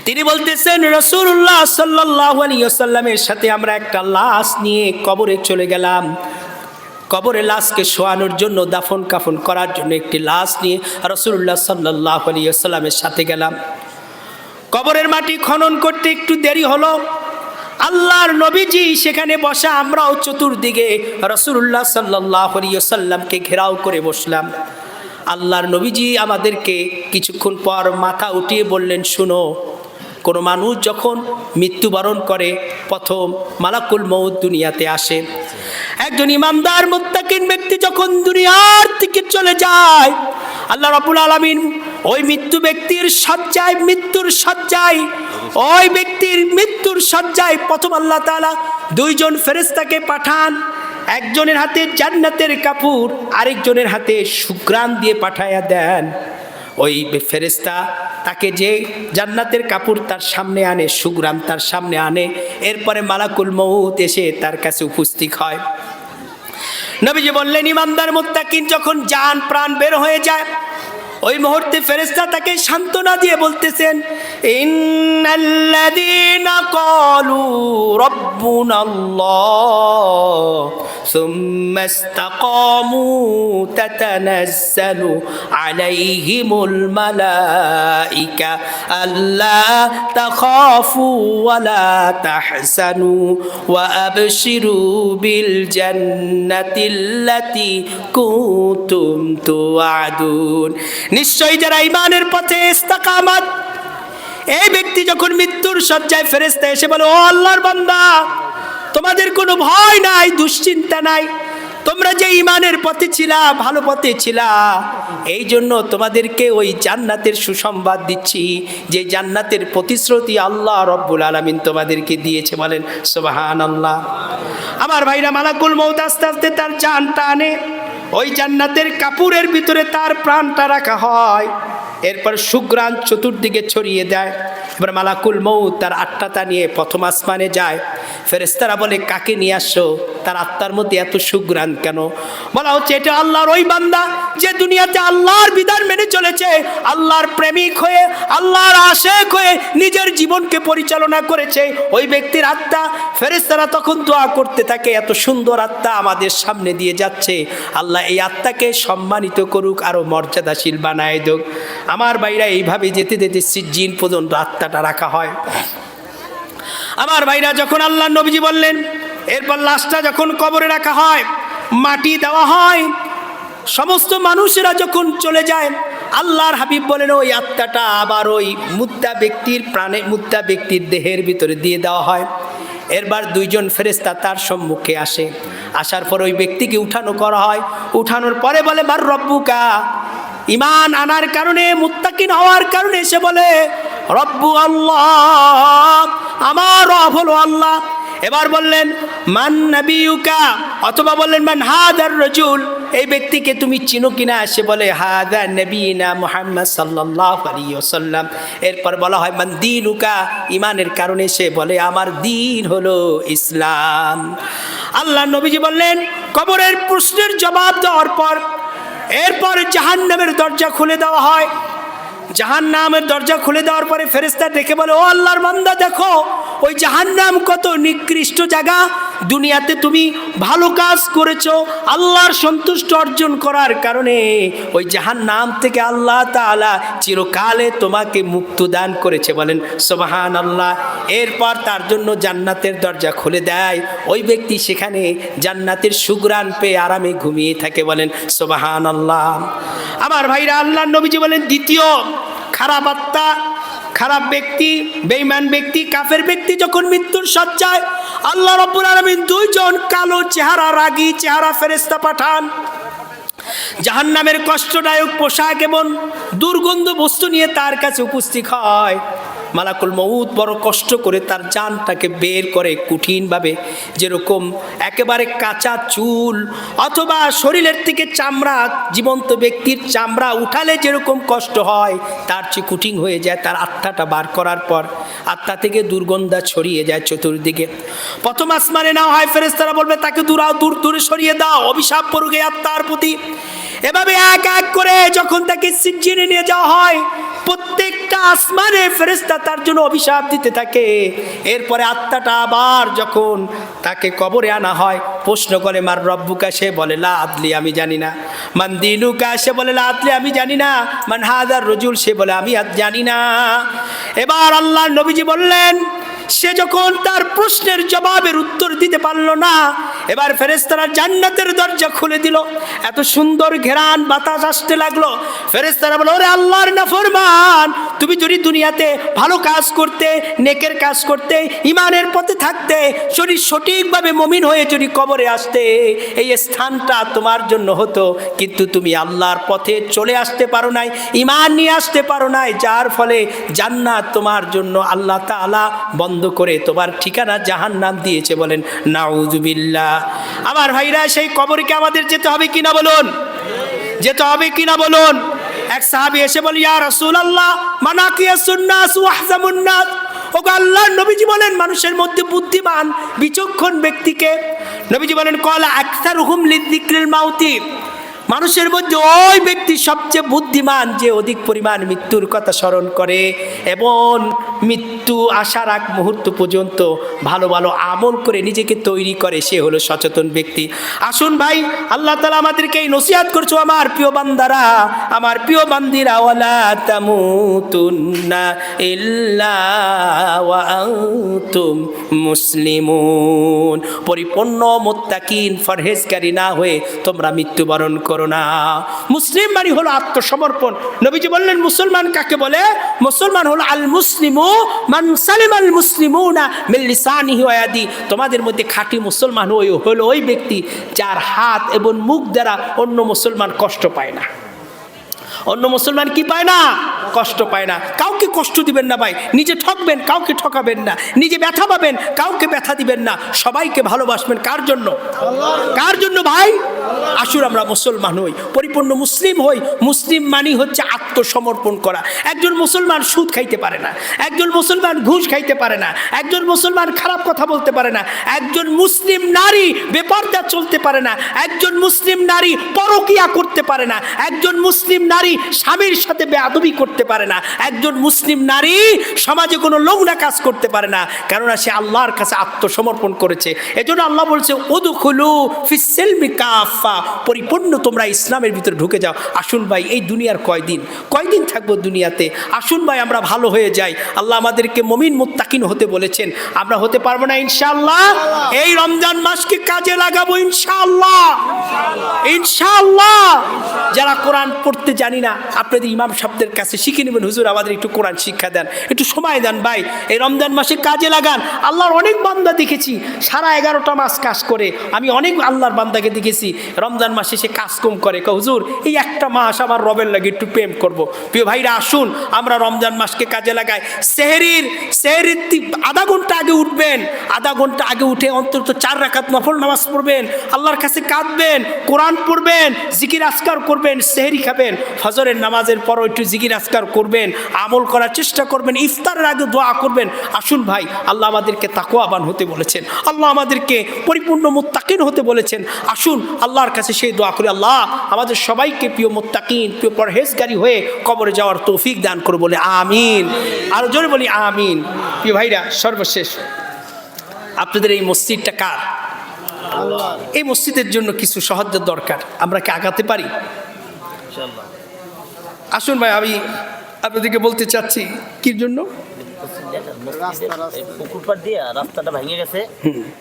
তিনি বলতেছেন, রাসূলুল্লাহ সাল্লাল্লাহু আলাইহি ওয়াসাল্লামের সাথে আমরা একটা লাশ নিয়ে কবরে চলে গেলাম। কবরে লাশকে শোয়ানোর জন্য, দাফন কাফন করার জন্য একটি লাশ নিয়ে রাসূলুল্লাহ সাল্লাল্লাহু আলাইহি ওয়াসাল্লামের সাথে গেলাম। কবরের মাটি খনন করতে একটু দেরি হলো। আল্লাহর নবীজি সেখানে বসা, আমরাও চতুর্দিকে রাসূলুল্লাহ সাল্লাল্লাহু আলাইহি ওয়াসাল্লামকে ঘেরাও করে বসলাম। আল্লাহর নবীজি আমাদেরকে কিছুক্ষণ পর মাথা উঠিয়ে বললেন, শুনো, কোনো মানুষ যখন মৃত্যুবরণ করে, প্রথম মালাকুল মউত দুনিয়াতে আসে। একজন ইমানদার মুত্তাকিন ব্যক্তি যখন দুনিয়ার থেকে চলে যায়, আল্লাহ রাব্বুল আলামিন ওই মৃত্যু ব্যক্তির শয্যায়, মৃত্যুর শয্যায়, ওই ব্যক্তির মৃত্যুর শয্যায় প্রথম আল্লাহ তাআলা দুইজন ফেরেশতাকে পাঠান। একজনের হাতে জান্নাতের কাপড়, আরেকজনের হাতে সুঘ্রাণ দিয়ে পাঠায়া দেন। ওই ফেরেশতা তাকে যে জান্নাতের কাপড় তার সামনে আনে, সুঘ্রাণ তার সামনে আনে, এরপরে মালাকুল মউত এসে তার কাছে উপস্থিত হয়। নবীজি বললেন, ইমানদার মুত্তাকিন যখন জান প্রাণ বের হয়ে যায়, ওই মুহূর্তে ফেরেশতা তাকে সান্ত্বনা দিয়ে বলতেছেন, ইন্নাল্লাযীনা ক্বালু রাব্বুনাল্লাহ সুম্মা ইসতাকামু তাতানাজ্জালু আলাইহিমুল মালাইকা আল্লা তাখাফু ওয়া লা তাহজানু ওয়া আবশিরু বিল জান্নাতিল্লাতী কুনতুম তুআদুন। নিশ্চয়ই যারা ঈমানের পথে ইস্তেকামত, এই ব্যক্তি যখন মৃত্যুর শয্যায়, ফেরেশতা এসে বলে, ও আল্লাহর বান্দা, তোমাদের কোনো ভয় নাই, দুশ্চিন্তা নাই, তোমরা যে ঈমানের পথে ছিলা, ভালো পথে ছিলা, এই জন্য তোমাদেরকে ওই জান্নাতের সুসংবাদ দিচ্ছি, যে জান্নাতের প্রতিশ্রুতি আল্লাহ রব্বুল আলামিন তোমাদেরকে দিয়েছে। বলেন সুবহানাল্লাহ। আমার ভাইরা, মালাকুল মউত আস্তে আস্তে তার জানটা আনে, ওই জান্নাতের কাপড়ের ভিতরে তার প্রাণটা রাখা হয়, এরপর সুঘ্রাণ চতুর্দিকে ছড়িয়ে দেয়। এবার মালাকুল মউত তার আত্মাটা নিয়ে প্রথম আসমানে যায়। ফেরেশতারা বলে, কাকে নিয়ে আসছো? তার আত্মার মধ্যে এত সুঘ্রাণ কেন? বলা হচ্ছে, এটা আল্লাহর ওই বান্দা যে দুনিয়াতে আল্লাহর বিধান মেনে চলেছে, আল্লাহর প্রেমিক হয়ে, আল্লাহর আশিক হয়ে নিজের জীবনকে পরিচালনা করেছে, ওই ব্যক্তির আত্মা। ফেরেশতারা তখন দোয়া করতে থাকে, এত সুন্দর আত্মা আমাদের সামনে দিয়ে যাচ্ছে, আল্লাহ এই আত্মাকে সম্মানিত করুক, আরো মর্যাদাশীল বানায় দেখ। আমার ভাইরা, এইভাবে যেতে যেতে সিজ্জিন পর্যন্ত আত্মাটা রাখা হয়। আমার ভাইরা, যখন আল্লাহ নবীজি বললেন, এরপর লাশটা যখন কবরে রাখা হয়, মাটি দেওয়া হয়, সমস্ত মানুষেরা যখন চলে যায়, আল্লাহর হাবিব বলেন ওই আত্মাটা আবার ওই মুদ্দা ব্যক্তির মুদ্দা ব্যক্তির দেহের ভিতরে দিয়ে দেওয়া হয়। এরবার দুইজন ফেরেশতা তার সম্মুখে আসে, আসার পর ওই ব্যক্তিকে উঠানো করা হয়। উঠানোর পরে বলে বার রব্বুকা, ইমান আনার কারণে মুত্তাকিন হওয়ার কারণে সে বলে রব্বু আল্লাহ, আমার রব হলো আল্লাহ। এবার বললেন মান নবিয়ুকা, অথবা বললেন মান হাদার রাজুল, এই ব্যক্তিকে তুমি চিনো কিনা? সে বলে হাদা নবীনা মুহাম্মদ সাল্লাল্লাহু আলাইহি ওয়াসাল্লাম। এরপর বলা হয় মান দীনুকা, ইমানের কারণে সে বলে আমার দিন হলো ইসলাম। আল্লাহ নবীজি বললেন কবরের প্রশ্নের জবাব দেওয়ার পর এরপর জাহান্নামের দরজা খুলে দেওয়া হয়। জাহান্নামের দরজা খুলে দেওয়ার পরে ফেরেশতা ডেকে বলে ও আল্লাহর বান্দা, দেখো ওই জাহান্নাম কত নিকৃষ্ট জায়গা। দুনিয়াতে তুমি ভালো কাজ করেছো, আল্লাহর সন্তুষ্ট অর্জন করার কারণে ওই জাহান্নাম থেকে আল্লাহ তাআলা চিরকালে তোমাকে মুক্তি দান করেছে। বলেন সুবহানাল্লাহ। এরপর তার জন্য জান্নাতের দরজা খুলে দেয়। ওই ব্যক্তি সেখানে জান্নাতের সুঘ্রাণ পেয়ে আরামে ঘুমিয়ে থাকে। বলেন সুবহানাল্লাহ। আমার ভাইরা, আল্লাহর নবীজি বলেন দ্বিতীয় খারাপ আত্মা, খারাপ ব্যক্তি, বেঈমান ব্যক্তি, কাফের ব্যক্তি যখন মৃত্যুর শয্যায়, আল্লাহ রাব্বুল আলামিন দুইজন কালো চেহারা, রাগী চেহারা ফেরেশতা পাঠান। জাহান্নামের কষ্টদায়ক পোশাক এবং দুর্গন্ধ বস্তু নিয়ে তার কাছে উপস্থিত হয়। মালাকুল মউত বড় কষ্ট করে তার জানটাকে বের করে কঠিনভাবে, যেরকম একেবারে কাঁচা চুল অথবা শরীরের থেকে চামড়া, জীবন্ত ব্যক্তির চামড়া উঠালে যেরকম কষ্ট হয় তার চেয়ে কঠিন হয়ে যায়। তার আত্মাটা বার করার পর আত্মা থেকে দুর্গন্ধ ছড়িয়ে যায় চতুর্দিকে। প্রথম আসমানে নেওয়া হয়, ফেরেশতারা বলবে তাকে দূর দূরে সরিয়ে দাও, অভিশাপ পড়ুক এই আত্মার প্রতি। এভাবে এক এক করে যখন তাকে সিজ্জিনে নিয়ে যাওয়া হয়, প্রত্যেকটা আসমানে ফেরেশতা তার জন্য অভিশাপ দিতে থাকে। এরপরে আত্মাটা আবার যখন তাকে কবরে আনা হয়, প্রশ্ন করে মার রব্বুকা, সে বলে লা আদলি, আমি জানি না। মান দিনুকা, সে বলে লা আদলি, আমি জানি না। মান হাদার রজুল, সে বলে আমি জানি না। এবার আল্লাহ নবীজি বললেন, সে যখন তার প্রশ্নের জবাবের উত্তর দিতে পারল না, এবার ফেরেশতারা জান্নাতের দরজা খুলে দিল। এত সুন্দর ঘেরান বাতাস আসতে লাগলো। ফেরেশতারা বলল ওরে আল্লাহর নাফরমান, তুমি যদি দুনিয়াতে ভালো কাজ করতে, নেকের কাজ করতে, ইমানের পথে থাকতে, যদি সঠিকভাবে মুমিন হয়ে যদি কবরে আসতে, এই স্থানটা তোমার জন্য হতো। কিন্তু তুমি আল্লাহর পথে চলে আসতে পারো নাই, ইমান নিয়ে আসতে পারো নাই, যার ফলে জান্নাত তোমার জন্য আল্লাহ তাআলা বন্ধ করে তোমার ঠিকানা জাহান্নাম দিয়েছে। বলেন নাউযুবিল্লাহ। আমার ভাইরা, সেই কবরকে আমাদের যেতে হবে কিনা বলুন? যেতে হবে কিনা বলুন? এক সাহাবী এসে বলে ইয়া রাসূলুল্লাহ মানাকিয়াসুন নাস ওয়াহজামুন নাস, ওগো আল্লাহর নবীজি বলেন মানুষের মধ্যে বুদ্ধিমান বিচক্ষণ ব্যক্তিকে, নবীজি বলেন ক্বালা আকসারুহুম লিযিকরিল মাউতি, মানুষের মধ্যে ওই ব্যক্তি সবচেয়ে বুদ্ধিমান যে অধিক পরিমাণ মৃত্যুর কথা স্মরণ করে এবং মৃত্যু আসার আগ মুহূর্ত পর্যন্ত ভালো ভালো আমল করে নিজেকে তৈরি করে, সে হলো সচেতন ব্যক্তি। আসুন ভাই, আল্লাহ তাআলা আমাদেরকে এই নসিহত করছো, আমার প্রিয় বান্দারা, আমার প্রিয় বান্দিরা, ওয়ালা তামুতুন্না ইল্লা ওয়া আনতুম মুসলিমুন, পরিপূর্ণ মুত্তাকিন ফরহেজগারি না হয়ে তোমরা মৃত্যুবরণ করো না। মুসলিম মানে হলো আত্মসমর্পণ। নবীজি বললেন মুসলমান কাকে বলে? মুসলমান হলো আল মুসলিমু মান সালিমাল মুসলিমুনা মিন লিসানিহি ওয়া ইয়াদি, তোমাদের মধ্যে খাঁটি মুসলমান হলো ওই ব্যক্তি যার হাত এবং মুখ দ্বারা অন্য মুসলমান কষ্ট পায় না। অন্য মুসলমান কি পায় না? কষ্ট পায় না। কাউকে কষ্ট দিবেন না ভাই, নিজে ঠকবেন, কাউকে ঠকাবেন না, নিজে ব্যথা পাবেন, কাউকে ব্যথা দিবেন না, সবাইকে ভালোবাসবেন। কার জন্য? কার জন্য ভাই? আসুন আমরা মুসলমান হই, পরিপূর্ণ মুসলিম হই। মুসলিম মানি হচ্ছে আত্মসমর্পণ করা। একজন মুসলমান সুদ খাইতে পারে না, একজন মুসলমান ঘুষ খাইতে পারে না, একজন মুসলমান খারাপ কথা বলতে পারে না, একজন মুসলিম নারী বেপরদা চলতে পারে না, একজন মুসলিম নারী পরকিয়া করতে পারে না, একজন মুসলিম নারী স্বামীর সাথে বেয়াদবি করতে করতে পারে না, একজন মুসলিম নারী সমাজে কোনো নোংরা কাজ করতে পারে না, কেননা সে আল্লাহর কাছে আত্মসমর্পণ করেছে। এজন্য আল্লাহ বলছে উদখুলু ফিস সিলমি কাফা, পরিপূর্ণ তোমরা ইসলামের ভিতরে ঢুকে যাও। আসুন ভাই, এই দুনিয়ার কয়দিন থাকবো দুনিয়াতে, আসুন ভাই আমরা ভালো হয়ে যাই। আল্লাহ আমাদেরকে মুমিন মুত্তাকিন হতে বলেছেন, আমরা হতে পারবো না ইনশাআল্লাহ? এই রমজান মাসকে কাজে লাগাবো ইনশাআল্লাহ, ইনশাআল্লাহ। যারা কোরআন পড়তে জানি না, আপনাদের ইমাম সাহেবদের কাছে শিখে নেবেন, হুজুর আমাদের একটু কোরআন শিক্ষা দেন, একটু সময় দেন ভাই, এই রমজান মাসে কাজে লাগান। আল্লাহর অনেক বান্দা দেখেছি সারা 11টা মাস কাজ করে, আমি অনেক আল্লাহর বান্দাকে দেখেছি রমজান মাসে সে কাজ কম করে, হুজুর এই একটা মাস আমার রবের লাগে একটু প্রেম করব। প্রিয় ভাইরা আসুন আমরা রমজান মাসকে কাজে লাগাই। সেহরির আধা ঘন্টা আগে উঠবেন, আধা ঘন্টা আগে উঠে অন্তত 4 রাকাত নফল নামাজ পড়বেন, আল্লাহর কাছে কাঁদবেন, কোরআন পড়বেন, জিকির আজকার করবেন, সেহরি খাবেন, ফজরের নামাজের পরও একটু জিকির আজকার করবেন, আমল করার চেষ্টা করবেন, ইফতারের আগে দোয়া করবেন। আসুন ভাই, আল্লাহ আমাদেরকে তাকওয়াবান হতে বলেছেন, আল্লাহ আমাদেরকে পরিপূর্ণ মুত্তাকিন হতে বলেছেন। আসুন আল্লাহর কাছে সেই দোয়া করি, আল্লাহ আমাদের সবাইকে প্রিয় মুত্তাকিন, প্রিয় পরহেজগারী হয়ে কবরে যাওয়ার তৌফিক দান করে বলে আমিন। আরো জোরে বলি আমিন। প্রিয় ভাইরা, সর্বশেষ আপনাদের এই মসজিদটা কার? এই মসজিদের জন্য কিছু সাহায্যের দরকার, আমরা কি আগাতে পারি? আসুন ভাই, আমি আপনাদেরকে বলতে চাচ্ছি কি জন্য। পুকুর পাড় দিয়ে রাস্তাটা ভেঙে গেছে,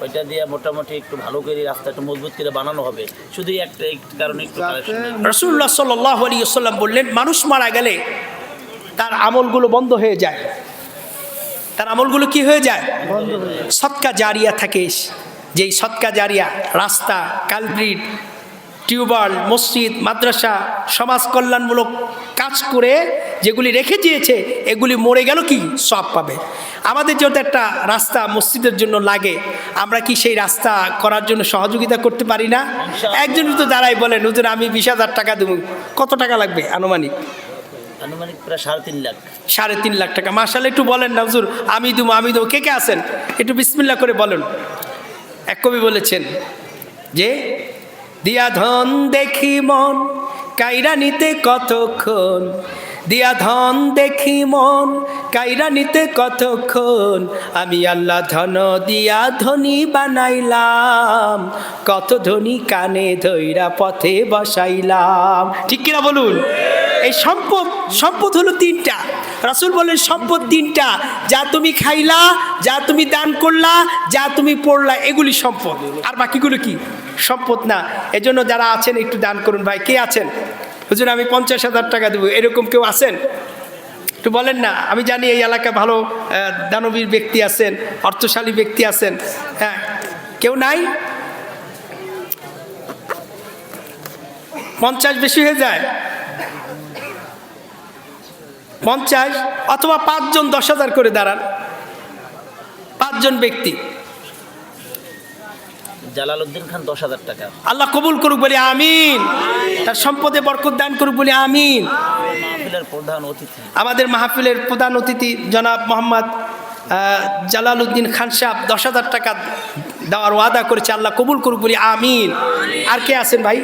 ওইটা দিয়ে মোটামুটি একটু ভালো করে রাস্তা একটু মজবুত করে বানানো হবে, শুধু একটা কারণে একটু রাসূলুল্লাহ সাল্লাল্লাহু আলাইহি ওয়াসাল্লাম বললেন, মানুষ মারা গেলে তার আমলগুলো বন্ধ হয়ে যায়। তার আমলগুলো কি হয়ে যায়? সদকা জারিয়া থাকে, যেই সদকা জারিয়া, রাস্তা, কালভার্ট, টিউবওয়েল, মসজিদ, মাদ্রাসা, সমাজ কল্যাণমূলক কাজ করে যেগুলি রেখে দিয়েছে, এগুলি মরে গেল কি সব পাবে। আমাদের যত একটা রাস্তা মসজিদের জন্য লাগে, আমরা কি সেই রাস্তা করার জন্য সহযোগিতা করতে পারি না? একজন তো দাঁড়াই বলেন, হুজুর আমি 20,000 টাকা দেবো, কত টাকা লাগবে আনুমানিক? আনুমানিক প্রায় 3.5 লাখ। 3.5 লাখ টাকা, মাশাআল্লাহ। একটু বলেন না হুজুর আমি দেবো, কে কে আছেন একটু বিসমিল্লাহ করে বলেন। এক কবি বলেছেন যে, দিয়া ধন দেখি মন কাইরা নিতে কতক্ষণ, দিয়া ধন দেখি মন কাইরা নিতে কতক্ষণ, আমি আল্লাহ ধন দিয়া ধনী বানাইলাম, কত ধনী কানে ধইরা পথে বসাইলাম। ঠিক কিনা বলুন? এই সম্পদ হলো 3টা। রাসূল বলেন সম্পদ 3টা, যা তুমি খাইলা, যা তুমি দান করলা, যা তুমি পড়লা, এগুলি সম্পদ। আর বাকিগুলো কি সম্পদ না। এজন্য যারা আছেন একটু দান করুন ভাই। কে আছেন? হুজুর আমি 50,000 টাকা দেবো, এরকম কেউ আছেন? একটু বলেন না। আমি জানি এই এলাকায় ভালো দানবীর ব্যক্তি আছেন, অর্থশালী ব্যক্তি আছেন। হ্যাঁ, কেউ নাই? 50 বেশি হয়ে যায়? 50 অথবা 5 জন 10,000 করে দাঁড়ান, 5 জন ব্যক্তি। জালালউদ্দিন খান 10,000 টাকা। আল্লাহ কবুল করুক বলি আমিন। তার সম্পদে বরকত দান করুক বলি আমিন। মাহফিলের প্রধান অতিথি, আমাদের আমাদের মাহফিলের প্রধান অতিথি জনাব মোহাম্মদ জালালউদ্দিন খান সাহেব 10,000 টাকা দেওয়ার ওয়াদা করেছে, আল্লাহ কবুল করুক বলি আমিন। আর কে আছেন ভাই?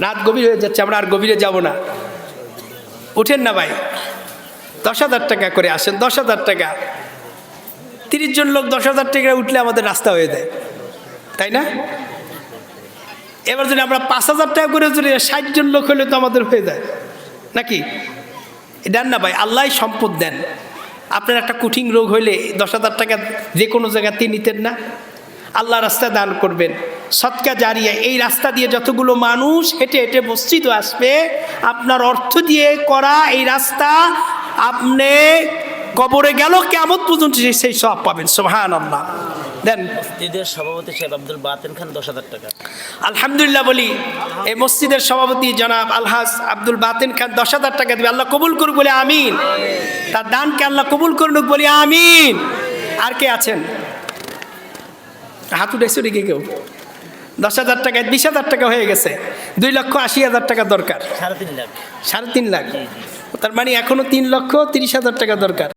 রাত গভীর হয়ে যাচ্ছে, আমরা আর গভীরে যাব না, উঠেন না ভাই। 10,000 টাকা করে আসেন, 10,000 টাকা। 30 জন লোক 10,000 টাকা উঠলে আমাদের রাস্তা হয়ে যায়, তাই না? এবার যদি আমরা 5,000 টাকা করে যদি 60 জন লোক হলে তো আমাদের হয়ে যায় নাকি? দেন না ভাই, আল্লাহ সম্পদ দেন। আপনার একটা কঠিন রোগ হইলে 10,000 টাকা যে কোনো জায়গাতেই নিতেন না? আল্লাহ রাস্তা দান করবেন, সদকা জারিয়া। এই রাস্তা দিয়ে যতগুলো মানুষ হেঁটে হেঁটে মসজিদে আসবে, আপনার অর্থ দিয়ে করা এই রাস্তা আপনি কবরে গেল কিয়ামত পর্যন্ত সেই সব পাবেন। সুবহানাল্লাহ। দেন। মসজিদের সভাপতি শেখ আব্দুল বাতেন খান 10,000 টাকা। আলহামদুলিল্লাহ বলি, এই মসজিদের সভাপতি জনাব আলহাজ আব্দুল বাতেন খান 10,000 টাকা দেবে, আল্লাহ কবুল করুক বলে আমিন। তার দানকে আল্লাহ কবুল করুক বলি আমিন। আর কে আছেন? হাত উঠেছে দিকে কেউ? 10,000 টাকায় 20,000 টাকা হয়ে গেছে, 2,80,000 টাকা দরকার। 3.5 লাখ। 3.5 লাখ, তার মানে এখনো 3,30,000 টাকা দরকার।